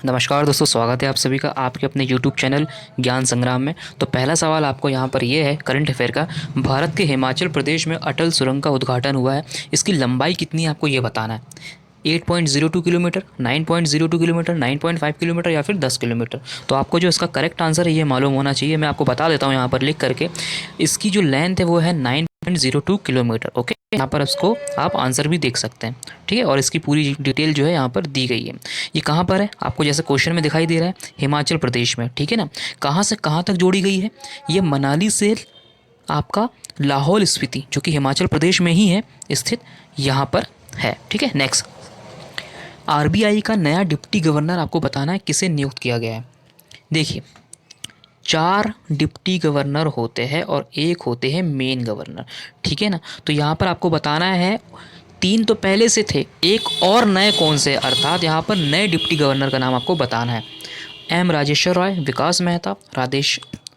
नमस्कार दोस्तों, स्वागत है आप सभी का आपके अपने यूट्यूब चैनल ज्ञान संग्राम में। तो पहला सवाल आपको यहाँ पर ये है करंट अफेयर का। भारत के हिमाचल प्रदेश में अटल सुरंग का उद्घाटन हुआ है, इसकी लंबाई कितनी है आपको ये बताना है। 8.02 किलोमीटर, 9.02 किलोमीटर, 9.5 किलोमीटर या फिर 10 किलोमीटर। तो आपको जो इसका करेक्ट आंसर है ये मालूम होना चाहिए। मैं आपको बता देता हूँ यहाँ पर लिख करके। इसकी जो लेंथ है वो है 9.02 किलोमीटर। ओके, यहाँ पर इसको आप आंसर भी देख सकते हैं, ठीक है। और इसकी पूरी डिटेल जो है यहाँ पर दी गई है। ये कहाँ पर है आपको जैसे क्वेश्चन में दिखाई दे रहा है, हिमाचल प्रदेश में, ठीक है ना। कहाँ से कहाँ तक जोड़ी गई है, ये मनाली से आपका लाहौल स्पीति जो कि हिमाचल प्रदेश में ही है स्थित, यहाँ पर है, ठीक है। नेक्स्ट, आरबीआई का नया डिप्टी गवर्नर आपको बताना है किसे नियुक्त किया गया है। देखिए, 4 डिप्टी गवर्नर होते हैं और एक होते हैं मेन गवर्नर, ठीक है ना। तो यहाँ पर आपको बताना है 3 तो पहले से थे, एक और नए कौन से, अर्थात यहाँ पर नए डिप्टी गवर्नर का नाम आपको बताना है। एम राजेश्वर राय, विकास मेहता,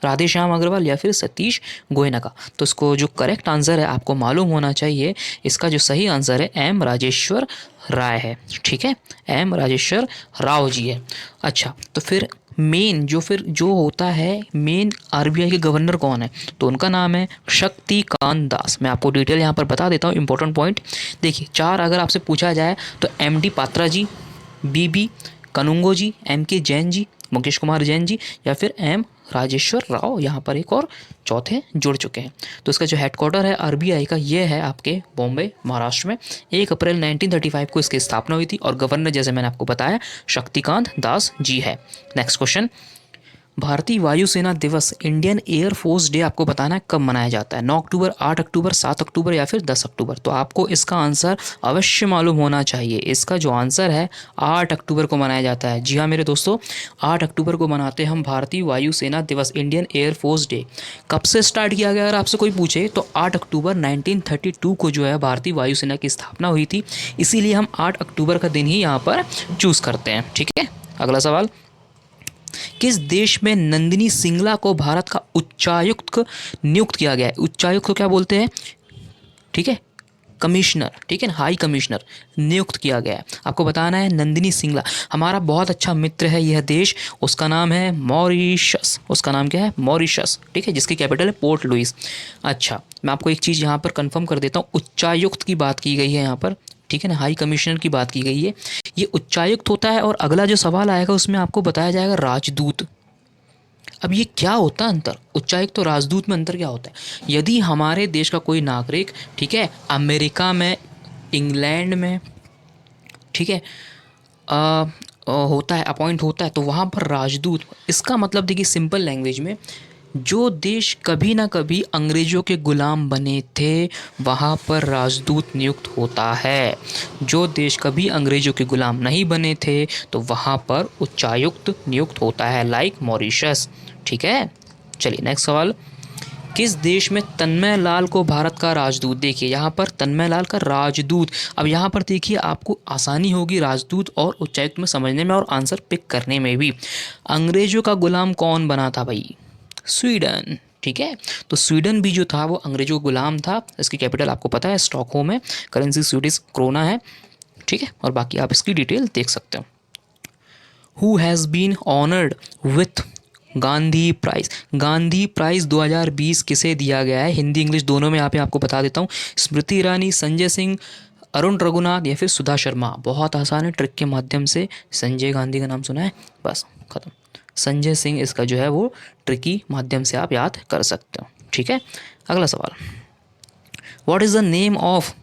राधेश्याम अग्रवाल या फिर सतीश गोयनका। तो इसको जो करेक्ट आंसर है आपको मालूम होना चाहिए। इसका जो सही आंसर है एम राजेश्वर राय है, ठीक है। एम राजेश्वर राव जी है। अच्छा, तो फिर जो होता है मेन आरबीआई के गवर्नर कौन है, तो उनका नाम है शक्तिकांत दास। मैं आपको डिटेल यहाँ पर बता देता हूँ, इंपॉर्टेंट पॉइंट। देखिए, 4 अगर आपसे पूछा जाए तो एमडी पात्रा जी, बीबी कनुंगो जी, एमके जैन जी, मुकेश कुमार जैन जी या फिर एम राजेश्वर राव, यहाँ पर एक और चौथे जुड़ चुके हैं। तो इसका जो हेडक्वार्टर है आरबीआई का ये है आपके बॉम्बे, महाराष्ट्र में। 1 अप्रैल 1935 को इसकी स्थापना हुई थी और गवर्नर जैसे मैंने आपको बताया शक्तिकांत दास जी है। नेक्स्ट क्वेश्चन, भारतीय वायुसेना दिवस, इंडियन एयर फोर्स डे आपको बताना है कब मनाया जाता है। 9 अक्टूबर, 8 अक्टूबर, 7 अक्टूबर या फिर 10 अक्टूबर। तो आपको इसका आंसर अवश्य मालूम होना चाहिए। इसका जो आंसर है 8 अक्टूबर को मनाया जाता है। जी हाँ मेरे दोस्तों, 8 अक्टूबर को मनाते हैं हम भारतीय वायुसेना दिवस, इंडियन एयर फोर्स डे। कब से स्टार्ट किया गया अगर आपसे कोई पूछे तो 8 अक्टूबर 1932 को जो है भारतीय वायुसेना की स्थापना हुई थी। इसीलिए हम 8 अक्टूबर का दिन ही यहाँ पर चूज़ करते हैं, ठीक है। अगला सवाल, किस देश में नंदिनी सिंगला को भारत का उच्चायुक्त नियुक्त किया गया है। उच्चायुक्त को क्या बोलते हैं, ठीक है, कमिश्नर, ठीक है ना, हाई कमिश्नर नियुक्त किया गया है। आपको बताना है नंदिनी सिंगला, हमारा बहुत अच्छा मित्र है यह देश, उसका नाम है मॉरिशस। उसका नाम क्या है, मॉरिशस, ठीक है, जिसकी कैपिटल है पोर्ट लुइस। अच्छा, मैं आपको एक चीज़ यहाँ पर कंफर्म कर देता हूँ, उच्चायुक्त की बात की गई है यहाँ पर, ठीक है ना, हाई कमिश्नर की बात की गई है। ये उच्चायुक्त होता है और अगला जो सवाल आएगा उसमें आपको बताया जाएगा राजदूत। अब ये क्या होता है अंतर, उच्चायुक्त और राजदूत में अंतर क्या होता है। यदि हमारे देश का कोई नागरिक, ठीक है, अमेरिका में, इंग्लैंड में, ठीक है, होता है, अपॉइंट होता है, तो वहाँ पर राजदूत, इसका मतलब देखिए सिंपल लैंग्वेज में, जो देश कभी ना कभी अंग्रेज़ों के गुलाम बने थे वहाँ पर राजदूत नियुक्त होता है। जो देश कभी अंग्रेज़ों के गुलाम नहीं बने थे तो वहाँ पर उच्चायुक्त नियुक्त होता है, लाइक मॉरिशस, ठीक है। चलिए नेक्स्ट सवाल, किस देश में तन्मय लाल को भारत का राजदूत। देखिए यहाँ पर तन्मय लाल का राजदूत, अब यहाँ पर देखिए आपको आसानी होगी राजदूत और उच्चायुक्त में समझने में और आंसर पिक करने में भी। अंग्रेज़ों का गुलाम कौन बना था भाई, स्वीडन, ठीक है। तो स्वीडन भी जो था वो अंग्रेजों का गुलाम था। इसकी कैपिटल आपको पता है स्टॉकहोम है, करेंसी स्वीडिश क्रोना है, ठीक है। और बाकी आप इसकी डिटेल देख सकते हो। Who has been honoured with Gandhi prize. Gandhi prize 2020 किसे दिया गया है, हिंदी इंग्लिश दोनों में यहाँ पे आपको बता देता हूँ। स्मृति ईरानी, संजय सिंह, अरुण रघुनाथ या फिर सुधा शर्मा। बहुत आसान है, ट्रिक के माध्यम से। संजय गांधी का नाम सुना है, बस खत्म। संजय सिंह इसका जो है वो ट्रिकी माध्यम से आप याद कर सकते हो, ठीक है। अगला सवाल, what is the name of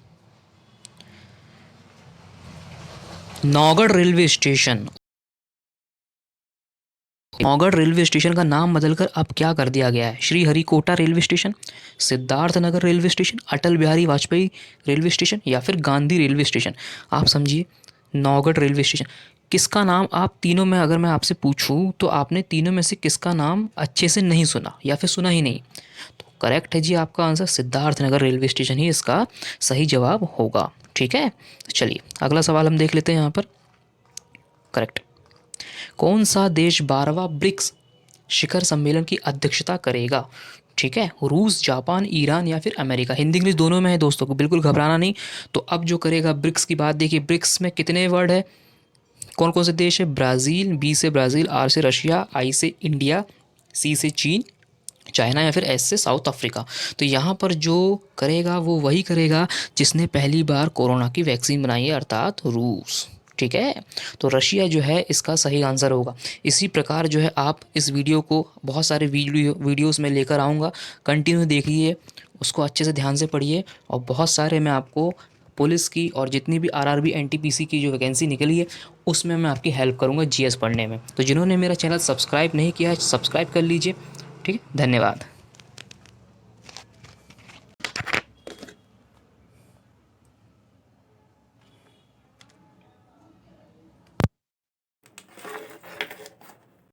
Naugarh railway station. Naugarh railway station का नाम बदलकर अब क्या कर दिया गया है, Shri Harikota railway station, Siddharth Nagar railway station, Atal Bihari Vajpayee railway station या फिर गांधी रेलवे स्टेशन। आप समझिए, नौगढ़ रेलवे स्टेशन, किसका नाम, आप तीनों में अगर मैं आपसे पूछूं तो आपने तीनों में से किसका नाम अच्छे से नहीं सुना या फिर सुना ही नहीं। तो करेक्ट है जी आपका answer, Siddharth Nagar railway station ही इसका सही जवाब होगा, ठीक है। चलिए अगला सवाल हम देख लेते हैं यहाँ पर। करेक्ट, कौन सा देश 12वां ब्रिक्स शिखर सम्मेलन की अध्यक्षता करेगा, ठीक है। रूस, जापान, ईरान या फिर अमेरिका। हिंदी इंग्लिश दोनों में है दोस्तों को, बिल्कुल घबराना नहीं। तो अब जो करेगा ब्रिक्स की बात, देखिए ब्रिक्स में कितने वर्ड है, कौन कौन से देश है? ब्राज़ील, बी से ब्राज़ील, आर से रशिया, आई से इंडिया, सी से चीन, चाइना या फिर एस से साउथ अफ्रीका। तो यहाँ पर जो करेगा वो वही करेगा जिसने पहली बार कोरोना की वैक्सीन बनाई है, अर्थात रूस। ठीक है, तो रशिया जो है इसका सही आंसर होगा। इसी प्रकार जो है आप इस वीडियो को बहुत सारे वीडियोस में लेकर आऊँगा, कंटिन्यू देखिए, उसको अच्छे से ध्यान से पढ़िए। और बहुत सारे मैं आपको पुलिस की और जितनी भी आरआरबी एनटीपीसी की जो वैकेंसी निकली है उसमें मैं आपकी हेल्प करूँगा जीएस पढ़ने में। तो जिन्होंने मेरा चैनल सब्सक्राइब नहीं किया है, सब्सक्राइब कर लीजिए। ठीक है, धन्यवाद।